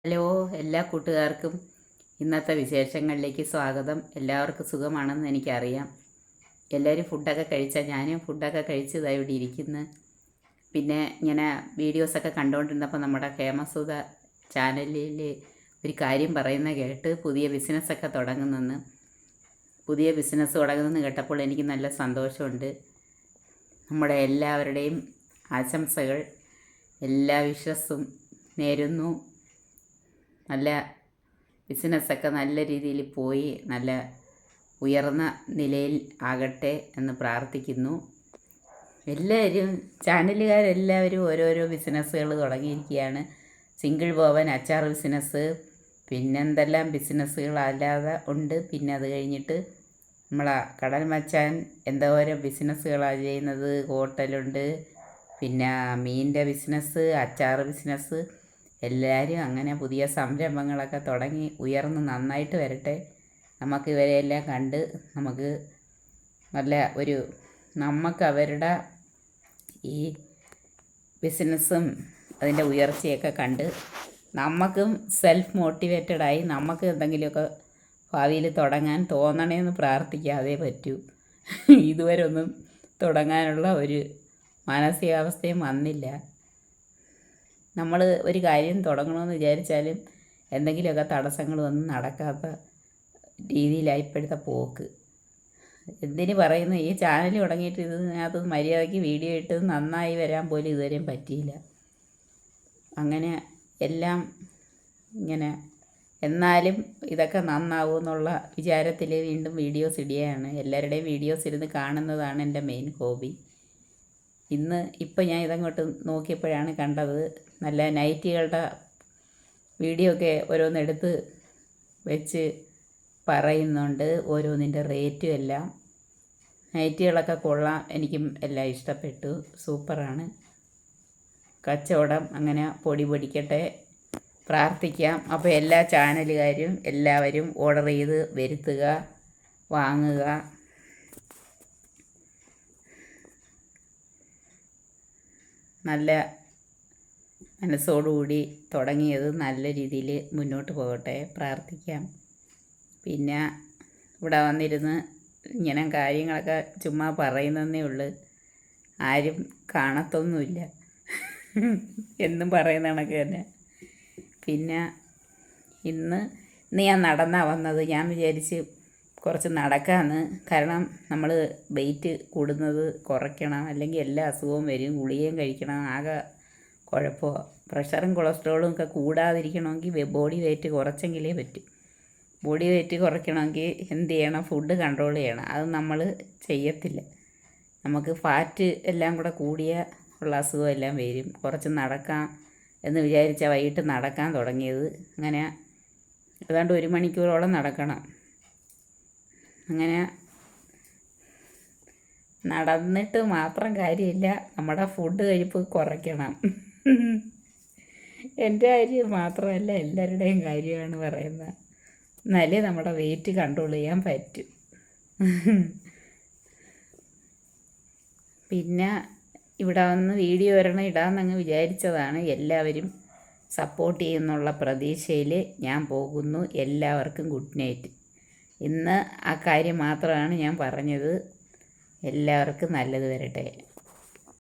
Hello, എല്ലാ കൂട്ടുകാർക്കും ഇന്നത്തെ വിശേഷങ്ങളിലേക്ക് സ്വാഗതം. എല്ലാവർക്കും സുഖമാണെന്ന് എനിക്കറിയാം. എല്ലാവരും ഫുഡൊക്കെ കഴിച്ചാൽ ഞാനും ഫുഡൊക്കെ കഴിച്ചതായി ഇവിടെ ഇരിക്കുന്നു. പിന്നെ ഇങ്ങനെ വീഡിയോസൊക്കെ കണ്ടുകൊണ്ടിരുന്നപ്പോൾ നമ്മുടെ ഹേമസുധ ചാനലിൽ ഒരു കാര്യം പറയുന്ന കേട്ട് പുതിയ ബിസിനസ്സൊക്കെ തുടങ്ങുന്നെന്ന്. പുതിയ ബിസിനസ് തുടങ്ങുന്നെന്ന് കേട്ടപ്പോൾ എനിക്ക് നല്ല സന്തോഷമുണ്ട്. നമ്മുടെ എല്ലാവരുടെയും ആശംസകൾ, എല്ലാ വിശ്വസും നേരുന്നു. നല്ല ബിസിനസ്സൊക്കെ നല്ല രീതിയിൽ പോയി നല്ല ഉയർന്ന നിലയിൽ ആകട്ടെ എന്ന് പ്രാർത്ഥിക്കുന്നു. എല്ലാവരും ചാനലുകാരെല്ലാവരും ഓരോരോ ബിസിനസ്സുകൾ തുടങ്ങിയിരിക്കുകയാണ്. സിംഗിൾ ബോവൻ അച്ചാർ ബിസിനസ്, പിന്നെന്തെല്ലാം ബിസിനസ്സുകൾ അല്ലാതെ ഉണ്ട്. പിന്നെ അത് കഴിഞ്ഞിട്ട് നമ്മളെ കടൽ മച്ചാൻ എന്തോരം ബിസിനസ്സുകളാണ് ചെയ്യുന്നത്. ഹോട്ടലുണ്ട്, പിന്നെ മീനിൻ്റെ ബിസിനസ്, അച്ചാർ ബിസിനസ്, എല്ലാവരും അങ്ങനെ പുതിയ സംരംഭങ്ങളൊക്കെ തുടങ്ങി ഉയർന്ന് നന്നായിട്ട് വരട്ടെ. നമുക്ക് ഇവരെയെല്ലാം കണ്ട് നമുക്ക് നല്ല നമുക്ക് അവരുടെ ഈ ബിസിനസ്സും അതിൻ്റെ ഉയർച്ചയൊക്കെ കണ്ട് നമുക്കും സെൽഫ് മോട്ടിവേറ്റഡായി നമുക്ക് എന്തെങ്കിലുമൊക്കെ ഭാവിയിൽ തുടങ്ങാൻ തോന്നണേന്ന് പ്രാർത്ഥിക്കാതെ പറ്റൂ. ഇതുവരെ ഒന്നും തുടങ്ങാനുള്ള ഒരു മാനസികാവസ്ഥയും വന്നില്ല. നമ്മൾ ഒരു കാര്യം തുടങ്ങണമെന്ന് വിചാരിച്ചാലും എന്തെങ്കിലുമൊക്കെ തടസ്സങ്ങൾ വന്ന് നടക്കാത്ത രീതിയിലായി ഇപ്പോഴത്തെ പോക്ക്. എന്തിന് പറയുന്നു, ഈ ചാനൽ തുടങ്ങിയിട്ട് ഇതിനകത്ത് മര്യാദയ്ക്ക് വീഡിയോ ഇട്ട് നന്നായി വരാൻ പോലും ഇതുവരെയും പറ്റിയില്ല. അങ്ങനെ എല്ലാം ഇങ്ങനെ എന്നാലും ഇതൊക്കെ നന്നാവുമെന്നുള്ള വിചാരത്തിൽ വീണ്ടും വീഡിയോസ് ഇടുകയാണ്. എല്ലാവരുടെയും വീഡിയോസ് ഇരുന്ന് കാണുന്നതാണ് എൻ്റെ മെയിൻ ഹോബി. ഇപ്പം ഞാൻ ഇതങ്ങോട്ട് നോക്കിയപ്പോഴാണ് കണ്ടത്, നല്ല നൈറ്റികളുടെ വീഡിയോ ഒക്കെ ഓരോന്നെടുത്ത് വെച്ച് പറയുന്നുണ്ട്, ഓരോന്നിൻ്റെ റേറ്റും എല്ലാം. നൈറ്റികളൊക്കെ കൊള്ളാം, എനിക്കും എല്ലാം ഇഷ്ടപ്പെട്ടു, സൂപ്പറാണ്. കച്ചവടം അങ്ങനെ പൊടി പൊടിക്കട്ടെ, പ്രാർത്ഥിക്കാം. അപ്പോൾ എല്ലാ ചാനലുകാരും എല്ലാവരും ഓർഡർ ചെയ്ത് വരുത്തുക, വാങ്ങുക. നല്ല മനസ്സോടുകൂടി തുടങ്ങിയത് നല്ല രീതിയിൽ മുന്നോട്ട് പോകട്ടെ, പ്രാർത്ഥിക്കാം. പിന്നെ ഇവിടെ വന്നിരുന്ന് ഇങ്ങനെ കാര്യങ്ങളൊക്കെ ചുമ്മാ പറയുന്നതേ ഉള്ളൂ, ആരും കാണത്തൊന്നുമില്ല. എന്നും പറയുന്ന കണക്ക് തന്നെ. പിന്നെ ഇന്ന് ഞാൻ നടന്നാണ് വന്നത്. ഞാൻ വിചാരിച്ച് കുറച്ച് നടക്കാമെന്ന്. കാരണം നമ്മൾ വെയിറ്റ് കൂടുന്നത് കുറയ്ക്കണം, അല്ലെങ്കിൽ എല്ലാ അസുഖവും വരും. ഗുളികയും കഴിക്കണം, ആകെ കുഴപ്പമാണ്. പ്രഷറും കൊളസ്ട്രോളും ഒക്കെ കൂടാതിരിക്കണമെങ്കിൽ ബോഡി വെയിറ്റ് കുറച്ചെങ്കിലേ പറ്റും. ബോഡി വെയിറ്റ് കുറയ്ക്കണമെങ്കിൽ എന്ത് ചെയ്യണം, ഫുഡ് കൺട്രോൾ ചെയ്യണം. അത് നമ്മൾ ചെയ്യത്തില്ല. നമുക്ക് ഫാറ്റ് എല്ലാം കൂടെ കൂടിയ ഉള്ള അസുഖം എല്ലാം വരും. കുറച്ച് നടക്കാം എന്ന് വിചാരിച്ചാൽ വൈകിട്ട് നടക്കാൻ തുടങ്ങിയത്. അങ്ങനെ ഏതാണ്ട് 1 മണിക്കൂറോളം നടക്കണം. അങ്ങനെ നടന്നിട്ട് മാത്രം കാര്യമില്ല, നമ്മുടെ ഫുഡ് കഴിപ്പ് കുറയ്ക്കണം. എൻ്റെ കാര്യം മാത്രമല്ല, എല്ലാവരുടെയും കാര്യമാണ് പറയുന്നത്. എന്നാലേ നമ്മുടെ വെയിറ്റ് കൺട്രോൾ ചെയ്യാൻ പറ്റും. പിന്നെ ഇവിടെ വന്ന് വീഡിയോ ഒരെണ്ണം ഇടാമെന്നങ്ങ് വിചാരിച്ചതാണ്. എല്ലാവരും സപ്പോർട്ട് ചെയ്യുന്നുള്ള പ്രതീക്ഷയിൽ ഞാൻ പോകുന്നു. എല്ലാവർക്കും ഗുഡ് നൈറ്റ്. ഇന്ന് ആ കാര്യം മാത്രമാണ് ഞാൻ പറഞ്ഞത്. എല്ലാവർക്കും നല്ലത് വരട്ടെ.